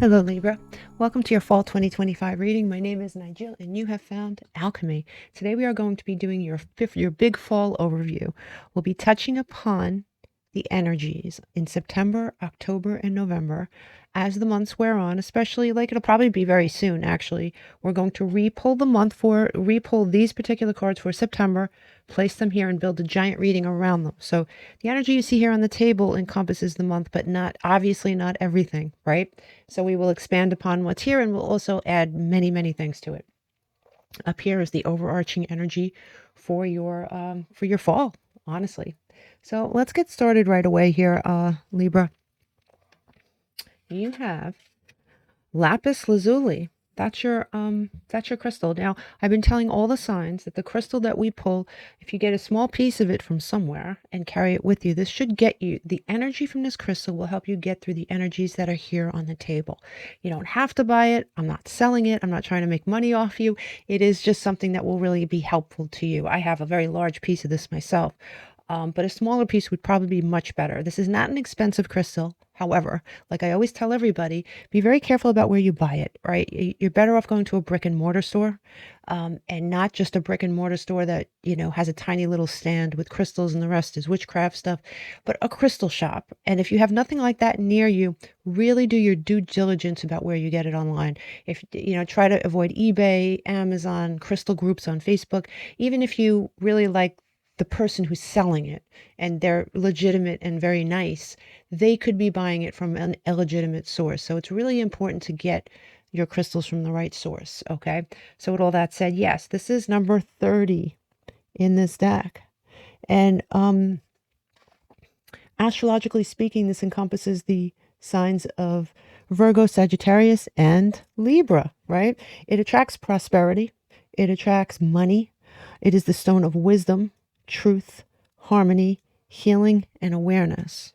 Hello Libra, welcome to your fall 2025 reading. My name is Nigel and you have found alchemy. Today we are going to be doing your big fall overview. We'll be touching upon the energies in September, October, and November. As the months wear on, especially it'll probably be very soon actually, we're going to re-pull these particular cards for September, place them here and build a giant reading around them. So the energy you see here on the table encompasses the month, but obviously not everything, right? So we will expand upon what's here and we'll also add many, many things to it. Up here is the overarching energy for your fall, honestly. So let's get started right away here, Libra. You have lapis lazuli. That's your crystal. Now, I've been telling all the signs that the crystal that we pull, if you get a small piece of it from somewhere and carry it with you, this should get you, the energy from this crystal will help you get through the energies that are here on the table. You don't have to buy it. I'm not selling it. I'm not trying to make money off you. It is just something that will really be helpful to you. I have a very large piece of this myself. But a smaller piece would probably be much better. This is not an expensive crystal. However, like I always tell everybody, be very careful about where you buy it, right? You're better off going to a brick and mortar store, and not just a brick and mortar store that, has a tiny little stand with crystals and the rest is witchcraft stuff, but a crystal shop. And if you have nothing like that near you, really do your due diligence about where you get it online. If, try to avoid eBay, Amazon, crystal groups on Facebook, even if you really like the person who's selling it and they're legitimate and very nice, they could be buying it from an illegitimate source. So it's really important to get your crystals from the right source. Okay. So with all that said, yes, this is number 30 in this deck. And astrologically speaking, this encompasses the signs of Virgo, Sagittarius, and Libra, right? It attracts prosperity. It attracts money. It is the stone of wisdom, truth, harmony, healing, and awareness.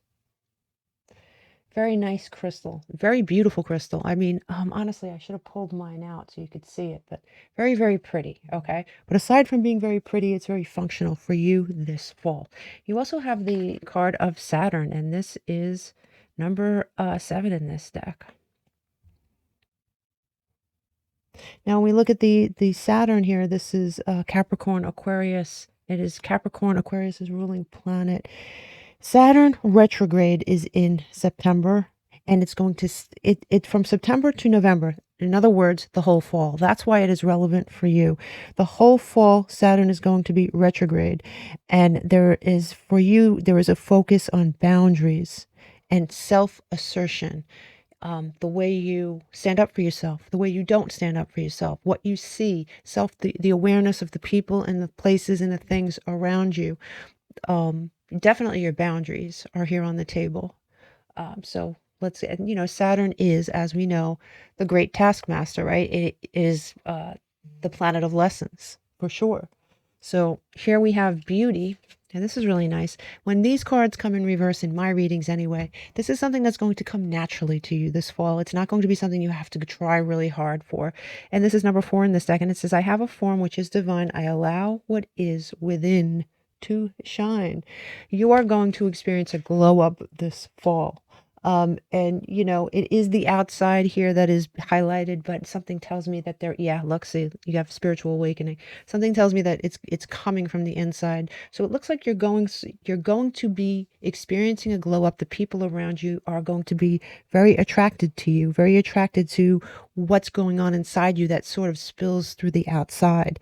Very nice crystal. Very beautiful crystal. I mean, honestly, I should have pulled mine out so you could see it, but very, very pretty, okay? But aside from being very pretty, it's very functional for you this fall. You also have the card of Saturn, and this is number 7 in this deck. Now, when we look at the Saturn here, this is Capricorn, Aquarius. It is Capricorn, Aquarius' ruling planet. Saturn retrograde is in September, and it's going to it from September to November. In other words, the whole fall. That's why it is relevant for you. The whole fall, Saturn is going to be retrograde, and there is a focus on boundaries and self-assertion. The way you stand up for yourself, the way you don't stand up for yourself, what you see, the awareness of the people and the places and the things around you. Definitely your boundaries are here on the table. So let's say, Saturn is, as we know, the great taskmaster, right? It is the planet of lessons, for sure. So here we have beauty. And this is really nice. When these cards come in reverse in my readings anyway, this is something that's going to come naturally to you this fall. It's not going to be something you have to try really hard for. And this is number 4 in this deck. And it says, I have a form which is divine. I allow what is within to shine. You are going to experience a glow up this fall. And it is the outside here that is highlighted, but something tells me that look, see, you have spiritual awakening. Something tells me that it's coming from the inside. So it looks like you're going to be experiencing a glow up. The people around you are going to be very attracted to you, very attracted to what's going on inside you that sort of spills through the outside.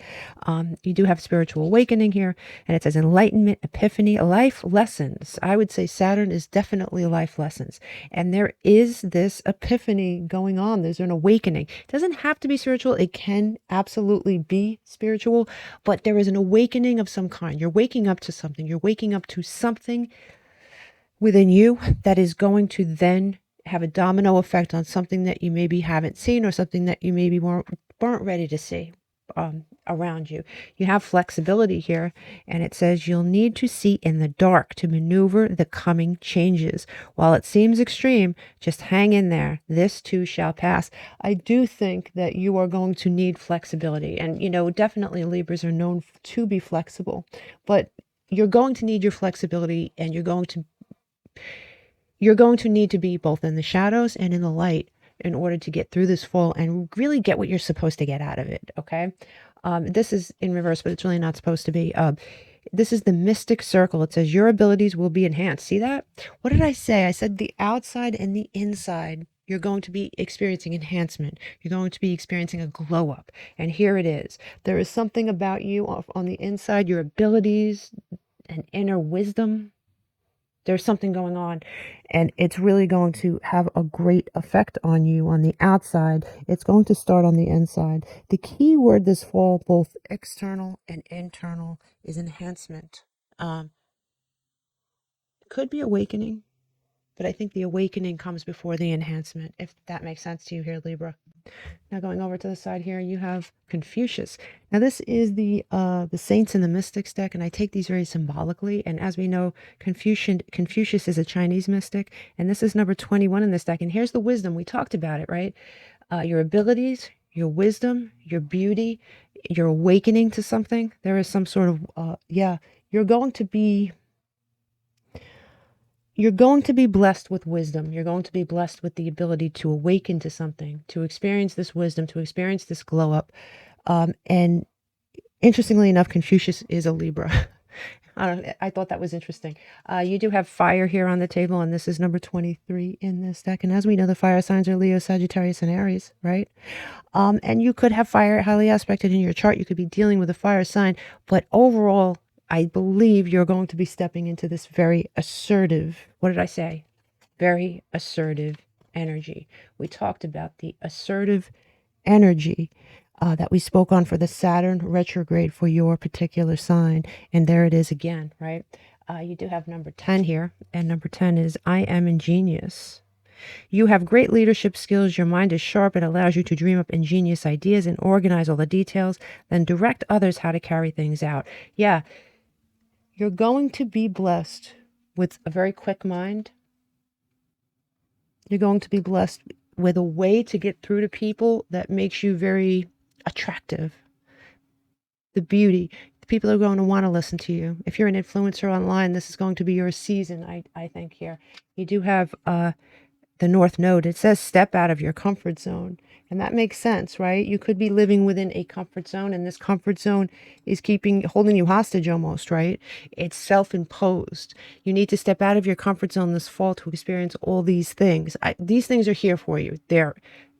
You do have spiritual awakening here, and it says enlightenment, epiphany, life lessons. I would say Saturn is definitely life lessons. And there is this epiphany going on. There's an awakening. It doesn't have to be spiritual. It can absolutely be spiritual, but there is an awakening of some kind. You're waking up to something. You're waking up to something within you that is going to then have a domino effect on something that you maybe haven't seen or something that you maybe weren't ready to see around you. You have flexibility here, and it says you'll need to see in the dark to maneuver the coming changes. While it seems extreme, just hang in there. This too shall pass. I do think that you are going to need flexibility, and definitely Libras are known to be flexible, but you're going to need your flexibility, and you're going to need to be both in the shadows and in the light in order to get through this fall and really get what you're supposed to get out of it, okay? This is in reverse, but it's really not supposed to be. This is the mystic circle. It says your abilities will be enhanced. See that? What did I say? I said the outside and the inside. You're going to be experiencing enhancement. You're going to be experiencing a glow up. And here it is. There is something about you on the inside, your abilities and inner wisdom. There's something going on, and it's really going to have a great effect on you on the outside. It's going to start on the inside. The key word this fall, both external and internal, is enhancement. Could be awakening, but I think the awakening comes before the enhancement, if that makes sense to you here, Libra. Now going over to the side here, you have Confucius. Now this is the Saints and the Mystics deck, and I take these very symbolically. And as we know, Confucius is a Chinese mystic, and this is number 21 in this deck. And here's the wisdom. We talked about it, right? Your abilities, your wisdom, your beauty, your awakening to something. There is some sort of, you're going to be blessed with wisdom. You're going to be blessed with the ability to awaken to something, to experience this wisdom, to experience this glow up. And interestingly enough, Confucius is a Libra. I thought that was interesting. You do have fire here on the table, and this is number 23 in this deck. And as we know, the fire signs are Leo, Sagittarius, and Aries, right? And you could have fire highly aspected in your chart. You could be dealing with a fire sign, but overall, I believe you're going to be stepping into this very assertive, what did I say? Very assertive energy. We talked about the assertive energy that we spoke on for the Saturn retrograde for your particular sign. And there it is again, right? You do have number 10 here. And number 10 is I am ingenious. You have great leadership skills. Your mind is sharp. It allows you to dream up ingenious ideas and organize all the details, then direct others how to carry things out. Yeah. You're going to be blessed with a very quick mind. You're going to be blessed with a way to get through to people that makes you very attractive. The beauty. The people are going to want to listen to you. If you're an influencer online, this is going to be your season, I think here. You do have the North Node. It says step out of your comfort zone. And that makes sense, right? You could be living within a comfort zone, and this comfort zone is holding you hostage almost, right? It's self-imposed. You need to step out of your comfort zone this fall to experience all these things. These things are here for you.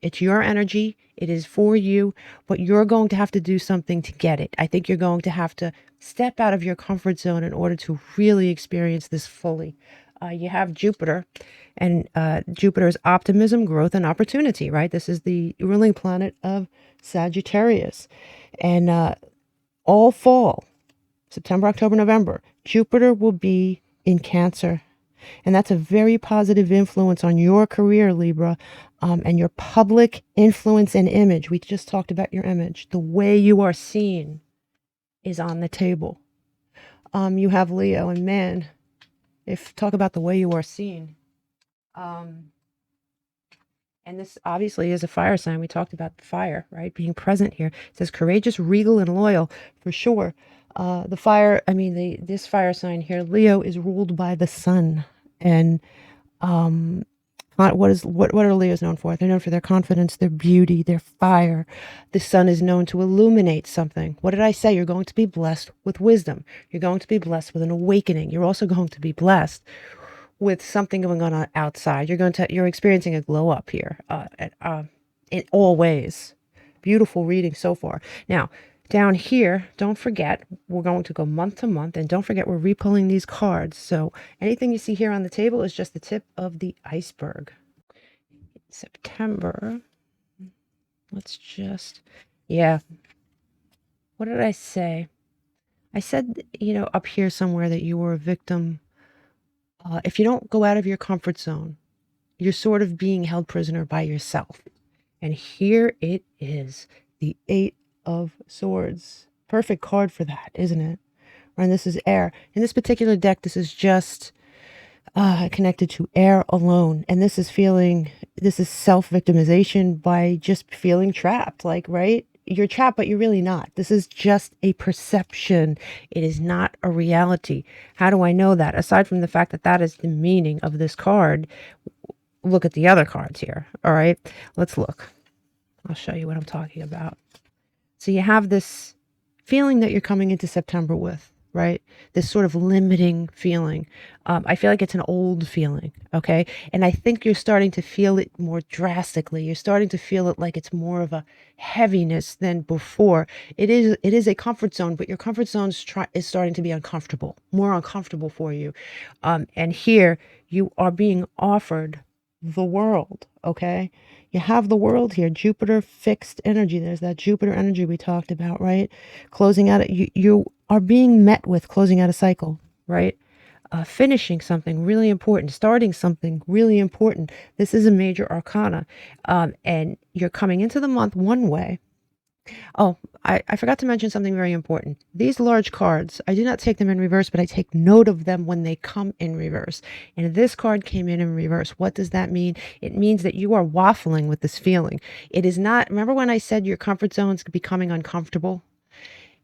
It's your energy. It is for you, but you're going to have to do something to get it. I think you're going to have to step out of your comfort zone in order to really experience this fully. You have Jupiter, and Jupiter is optimism, growth, and opportunity, right? This is the ruling planet of Sagittarius. And all fall, September, October, November, Jupiter will be in Cancer. And that's a very positive influence on your career, Libra, and your public influence and image. We just talked about your image. The way you are seen is on the table. You have Leo, and man, talk about the way you are seen. And this obviously is a fire sign. We talked about fire, right? Being present here. It says courageous, regal, and loyal, for sure. This fire sign here, Leo, is ruled by the sun. And what are Leos known for? They're known for their confidence, their beauty, their fire. The sun is known to illuminate something. What did I say? You're going to be blessed with wisdom. You're going to be blessed with an awakening. You're also going to be blessed with something going on outside. You're experiencing a glow up here in all ways. Beautiful reading so far. Now, down here, don't forget, we're going to go month to month, and don't forget we're repulling these cards. So anything you see here on the table is just the tip of the iceberg. September. What did I say? I said, up here somewhere that you were a victim. If you don't go out of your comfort zone, you're sort of being held prisoner by yourself. And here it is, the 8 of Swords. Perfect card for that, isn't it? And this is air. In this particular deck, this is just connected to air alone. And this is self-victimization by just feeling trapped, right? You're trapped, but you're really not. This is just a perception. It is not a reality. How do I know that? Aside from the fact that that is the meaning of this card, look at the other cards here. All right, let's look. I'll show you what I'm talking about. So you have this feeling that you're coming into September with, right? This sort of limiting feeling. I feel like it's an old feeling, okay? And I think you're starting to feel it more drastically. You're starting to feel it like it's more of a heaviness than before. It is a comfort zone, but your comfort zone is starting to be uncomfortable, more uncomfortable for you. And here you are being offered the world, okay? You have the world here, Jupiter fixed energy. There's that Jupiter energy we talked about, right? Closing out, you are being met with closing out a cycle, right? Finishing something really important, starting something really important. This is a major arcana. And you're coming into the month one way. Oh, I forgot to mention something very important. These large cards, I do not take them in reverse, but I take note of them when they come in reverse. And this card came in reverse. What does that mean? It means that you are waffling with this feeling. It is not, remember when I said your comfort zone is becoming uncomfortable?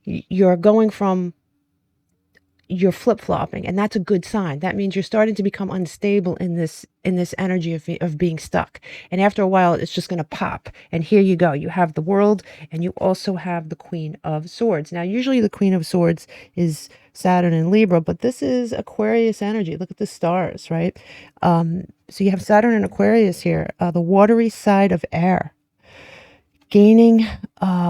You're going from, you're flip-flopping, and that's a good sign. That means you're starting to become unstable in this energy of being stuck. And after a while, it's just going to pop. And here you go. You have the world, and you also have the Queen of Swords. Now, usually the Queen of Swords is Saturn and Libra, but this is Aquarius energy. Look at the stars, right? So you have Saturn and Aquarius here, the watery side of air. Gaining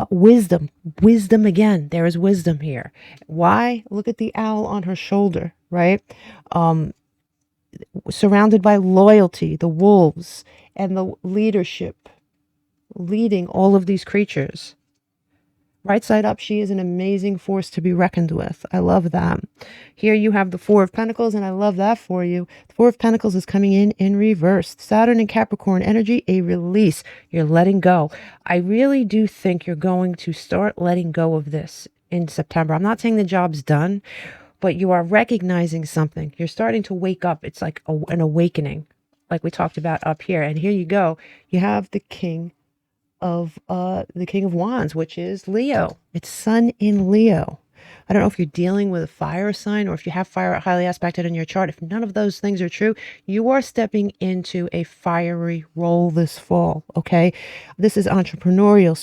wisdom again. There is wisdom here. Why? Look at the owl on her shoulder, right? Surrounded by loyalty, the wolves, and the leadership, leading all of these creatures. Right side up, she is an amazing force to be reckoned with. I love that. Here you have the Four of Pentacles, and I love that for you. The Four of Pentacles is coming in reverse. Saturn and Capricorn energy, a release. You're letting go. I really do think you're going to start letting go of this in September. I'm not saying the job's done, but you are recognizing something. You're starting to wake up. It's like an awakening, like we talked about up here. And here you go. You have the King of Wands, which is Leo. It's Sun in Leo. I don't know if you're dealing with a fire sign or if you have fire highly aspected in your chart. If none of those things are true, you are stepping into a fiery role this fall, okay? This is entrepreneurial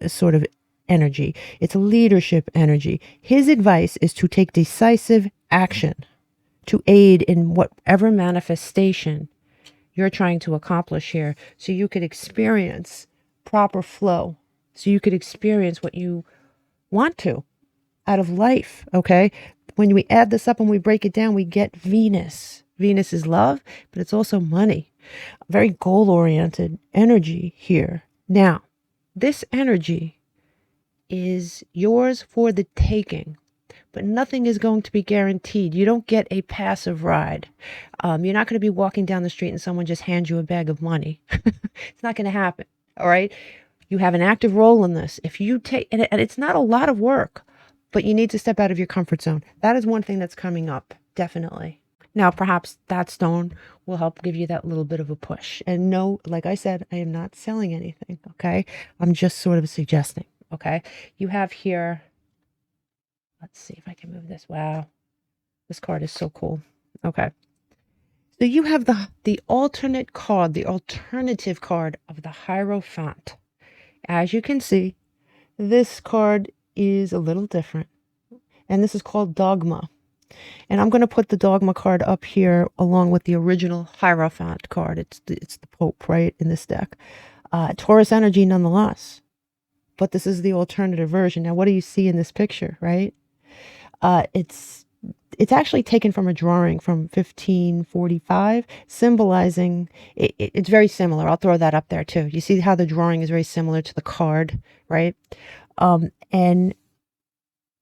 sort of energy. It's leadership energy. His advice is to take decisive action to aid in whatever manifestation you're trying to accomplish here, so you could experience proper flow, so you could experience what you want to out of life, okay? When we add this up and we break it down, we get Venus. Venus is love, but it's also money. Very goal-oriented energy here. Now, this energy is yours for the taking, but nothing is going to be guaranteed. You don't get a passive ride. You're not going to be walking down the street and someone just hands you a bag of money. It's not going to happen. All right. You have an active role in this. If you take, and it's not a lot of work, but you need to step out of your comfort zone. That is one thing that's coming up. Definitely. Now, perhaps that stone will help give you that little bit of a push. And no, like I said, I am not selling anything. Okay. I'm just sort of suggesting. Okay. You have here, let's see if I can move this. Wow. This card is so cool. Okay. So you have the alternate card, the alternative card of the Hierophant. As you can see, this card is a little different, and this is called Dogma. And I'm going to put the Dogma card up here along with the original Hierophant card. It's the Pope, right, in this deck. Taurus energy nonetheless, but this is the alternative version. Now, what do you see in this picture, right? It's actually taken from a drawing from 1545, symbolizing, it's very similar. I'll throw that up there too. You see how the drawing is very similar to the card, right? And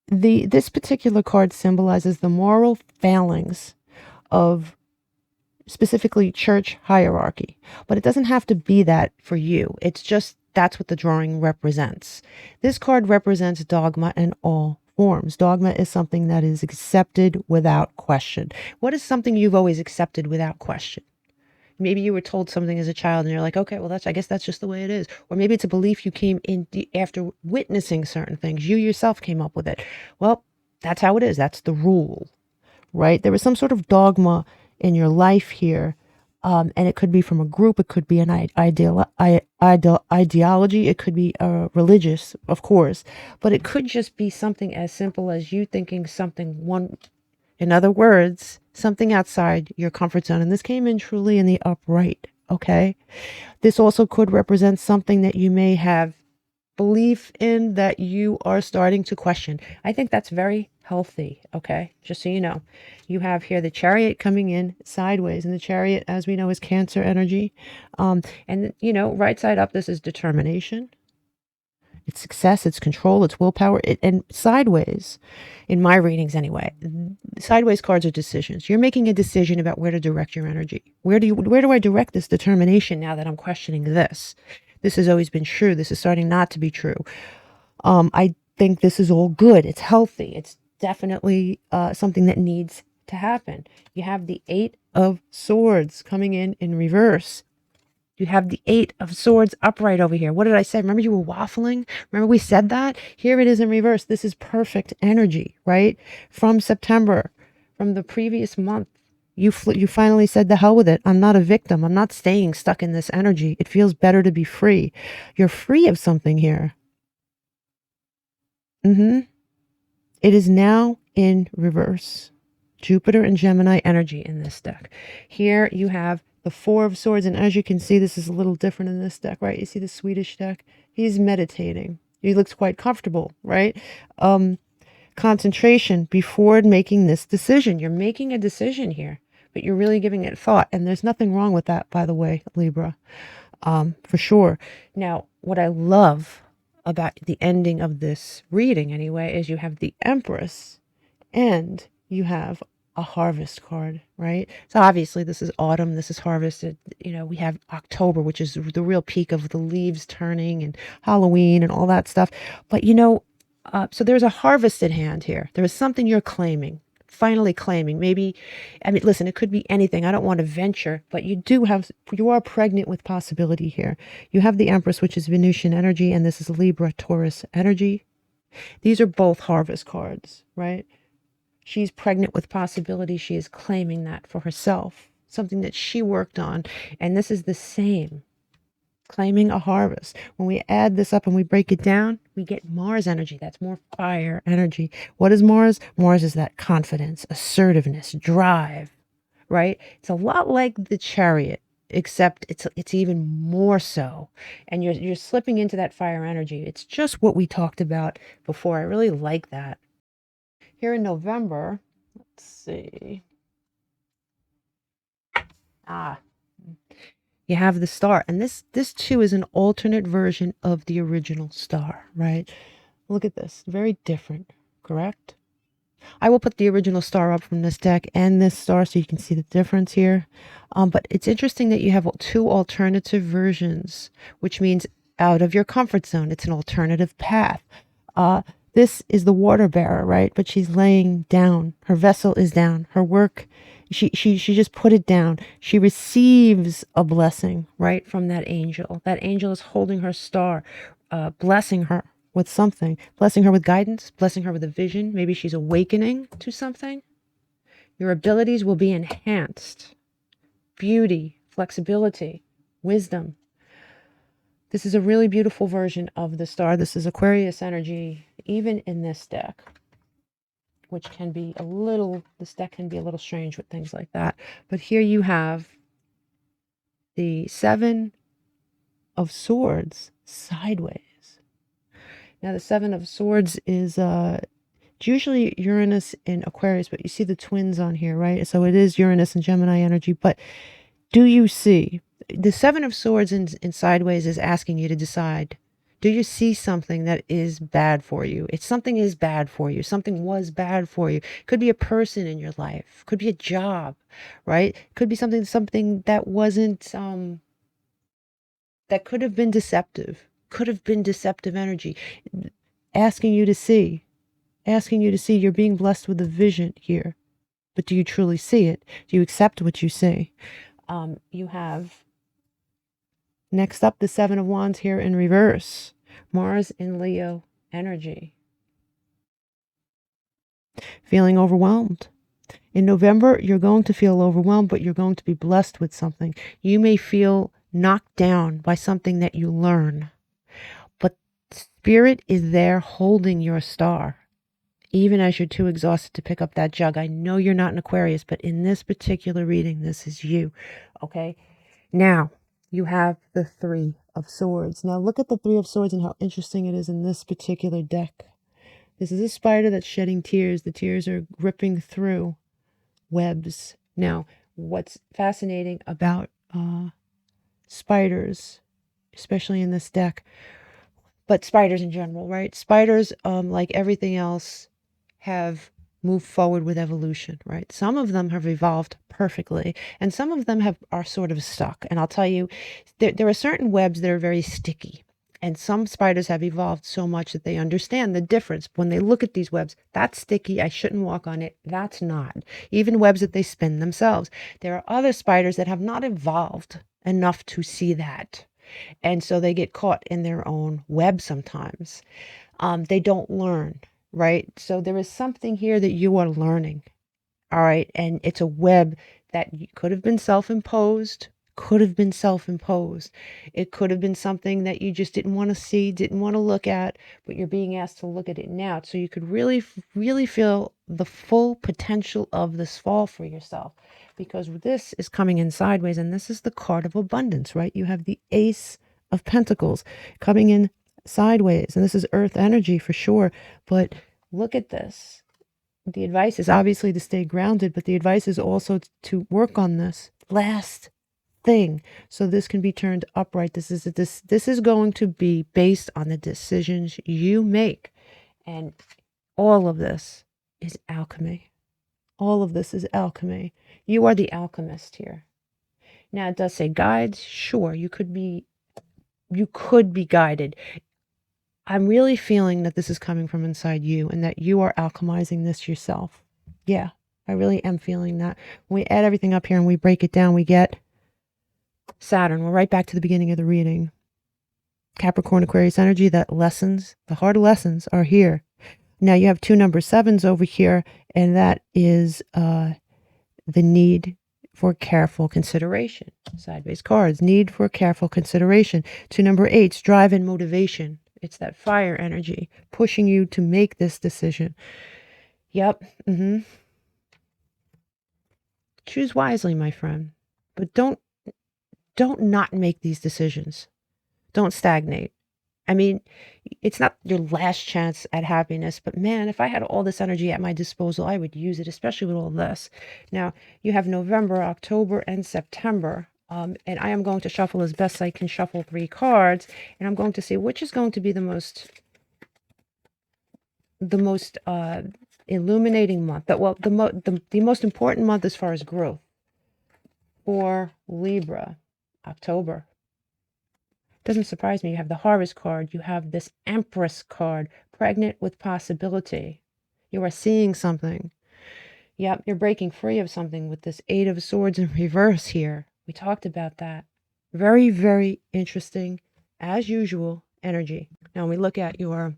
this particular card symbolizes the moral failings of specifically church hierarchy. But it doesn't have to be that for you. It's just, that's what the drawing represents. This card represents dogma in all forms. Dogma is something that is accepted without question. What is something you've always accepted without question? Maybe you were told something as a child and you're like, okay, well, I guess that's just the way it is. Or maybe it's a belief you came in after witnessing certain things. You yourself came up with it. Well, that's how it is. That's the rule, right? There was some sort of dogma in your life here And it could be from a group, it could be an ideology, it could be religious, of course, but it could just be something as simple as you thinking something in other words, something outside your comfort zone. And this came in truly in the upright, okay? This also could represent something that you may have belief in that you are starting to question. I think that's very healthy, okay? Just so you know. You have here the Chariot coming in sideways, and the Chariot, as we know, is Cancer energy. And, you know, right side up, this is determination. It's success, it's control, it's willpower, and sideways, in my readings anyway, sideways cards are decisions. You're making a decision about where to direct your energy. Where do I direct this determination now that I'm questioning this? This has always been true. This is starting not to be true. I think this is all good. It's healthy. It's definitely something that needs to happen. You have the Eight of Swords coming in reverse. You have the Eight of Swords upright over here. What did I say? Remember you were waffling? Remember we said that? Here it is in reverse. This is perfect energy, right? From September, from the previous month. You finally said the hell with it. I'm not a victim. I'm not staying stuck in this energy. It feels better to be free. You're free of something here. It is now in reverse. Jupiter and Gemini energy in this deck. Here you have the Four of Swords, and as you can see, this is a little different in this deck, right? You see the Swedish deck? He's meditating. He looks quite comfortable, right? Concentration before making this decision. You're making a decision here, but you're really giving it thought, and there's nothing wrong with that, by the way, Libra, for sure. Now, what I love about the ending of this reading, anyway, is you have the Empress, and you have a harvest card, right? So obviously this is autumn, this is harvested. You know, we have October, which is the real peak of the leaves turning, and Halloween and all that stuff. But you know, so there's a harvest at hand here. There is something you're claiming, finally claiming. Maybe, I mean, listen, it could be anything. I don't want to venture, but you are pregnant with possibility here. You have the Empress, which is Venusian energy, and this is Libra, Taurus energy. These are both harvest cards, right? She's pregnant with possibility. She is claiming that for herself, something that she worked on. And this is the same, claiming a harvest. When we add this up and we break it down, we get Mars energy. That's more fire energy. What is Mars? Mars is that confidence, assertiveness, drive, right? It's a lot like the Chariot, except it's even more so. And you're slipping into that fire energy. It's just what we talked about before. I really like that. Here in November, let's see. You have the star, and this too is an alternate version of the original star, right? Look at this, very different, correct? I will put the original star up from this deck and this star so you can see the difference here. But it's interesting that you have two alternative versions, which means out of your comfort zone. It's an alternative path. This is the water bearer, right? But she's laying down. Her vessel is down. Her work, she just put it down. She receives a blessing, right, from that angel. That angel is holding her star, blessing her with something, blessing her with guidance, blessing her with a vision. Maybe she's awakening to something. Your abilities will be enhanced. Beauty, flexibility, wisdom. This is a really beautiful version of the star. This is Aquarius energy, even in this deck, which can be this deck can be a little strange with things like that. But here you have the Seven of Swords sideways. Now, the Seven of Swords is it's usually Uranus in Aquarius, but you see the twins on here, right? So it is Uranus and Gemini energy. But do you see? The Seven of Swords in sideways is asking you to decide. Do you see something that is bad for you? If something is bad for you, something was bad for you. Could be a person in your life. Could be a job, right? Could be something that wasn't, that could have been deceptive. Could have been deceptive energy. Asking you to see. Asking you to see. You're being blessed with a vision here. But do you truly see it? Do you accept what you see? You have... Next up, the Seven of Wands here in reverse. Mars in Leo energy. Feeling overwhelmed. In November, you're going to feel overwhelmed, but you're going to be blessed with something. You may feel knocked down by something that you learn, but Spirit is there holding your star, even as you're too exhausted to pick up that jug. I know you're not an Aquarius, but in this particular reading, this is you, okay? Now, you have the Three of Swords. Now, look at the Three of Swords and how interesting it is in this particular deck. This is a spider that's shedding tears. The tears are ripping through webs. Now, what's fascinating about spiders, especially in this deck, but spiders in general, right? Spiders, like everything else, have moved forward with evolution, right? Some of them have evolved perfectly, and some of them are sort of stuck. And I'll tell you, there are certain webs that are very sticky. And some spiders have evolved so much that they understand the difference. When they look at these webs, that's sticky, I shouldn't walk on it. That's not. Even webs that they spin themselves. There are other spiders that have not evolved enough to see that. And so they get caught in their own web sometimes. They don't learn, right? So there is something here that you are learning, all right? And it's a web that could have been self-imposed, It could have been something that you just didn't want to see, didn't want to look at, but you're being asked to look at it now. So you could really, really feel the full potential of this fall for yourself, because this is coming in sideways, and this is the card of abundance, right? You have the Ace of Pentacles coming in sideways, and this is earth energy for sure. But look at this. The advice is obviously to stay grounded, but the advice is also to work on this last thing, so this can be turned upright. This is going to be based on the decisions you make, and all of this is alchemy. All of this is alchemy. You are the alchemist here. Now, it does say guides. Sure, you could be guided. I'm really feeling that this is coming from inside you, and that you are alchemizing this yourself. Yeah, I really am feeling that. When we add everything up here and we break it down, we get Saturn. We're right back to the beginning of the reading. Capricorn, Aquarius energy, that lessons, the hard lessons are here. Now you have two number 7s over here, and that is the need for careful consideration. Sideways cards, need for careful consideration. Two number 8s, drive and motivation. It's that fire energy pushing you to make this decision. Yep. Choose wisely, my friend, but don't not make these decisions. Don't stagnate. I mean, it's not your last chance at happiness, but man, if I had all this energy at my disposal, I would use it, especially with all this. Now, you have November, October, and September. And I am going to shuffle as best I can shuffle 3 cards, and I'm going to see which is going to be the most illuminating month. The most important month as far as growth for Libra. October. Doesn't surprise me. You have the Harvest card. You have this Empress card, pregnant with possibility. You are seeing something. Yep, you're breaking free of something with this 8 of Swords in reverse here. We talked about that. Very, very interesting, as usual, energy. Now, when we look at your,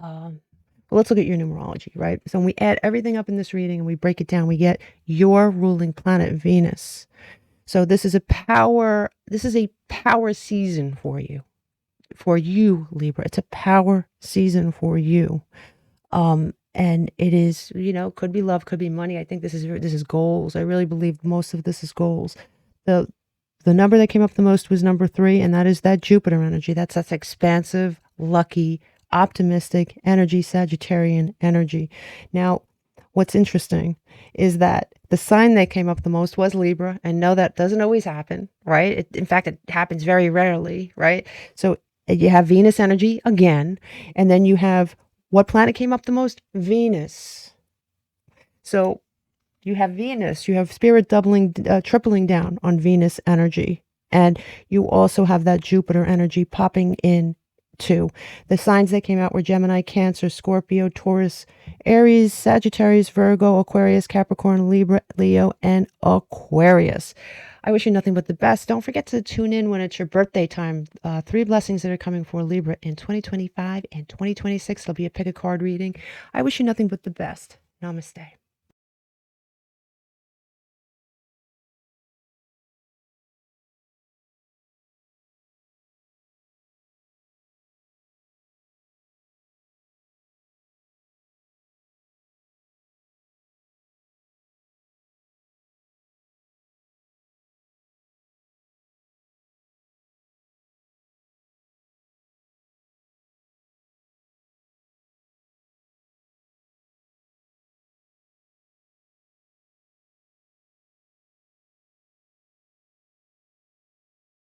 let's look at your numerology, right? So when we add everything up in this reading and we break it down, we get your ruling planet, Venus. So this is a power season for you, Libra. It's a power season for you. And it is, could be love, could be money. I think this is goals. I really believe most of this is goals. The number that came up the most was number 3, and that is that Jupiter energy. That's expansive, lucky, optimistic energy, Sagittarian energy. Now, what's interesting is that the sign that came up the most was Libra, and no, that doesn't always happen, right? In fact, it happens very rarely, right? So you have Venus energy again, and then you have what planet came up the most? Venus. So you have Venus, you have Spirit tripling down on Venus energy, and you also have that Jupiter energy popping in too. The signs that came out were Gemini, Cancer, Scorpio, Taurus, Aries, Sagittarius, Virgo, Aquarius, Capricorn, Libra, Leo, and Aquarius. I wish you nothing but the best. Don't forget to tune in when it's your birthday time. 3 blessings that are coming for Libra in 2025 and 2026. There'll be a pick a card reading. I wish you nothing but the best. Namaste.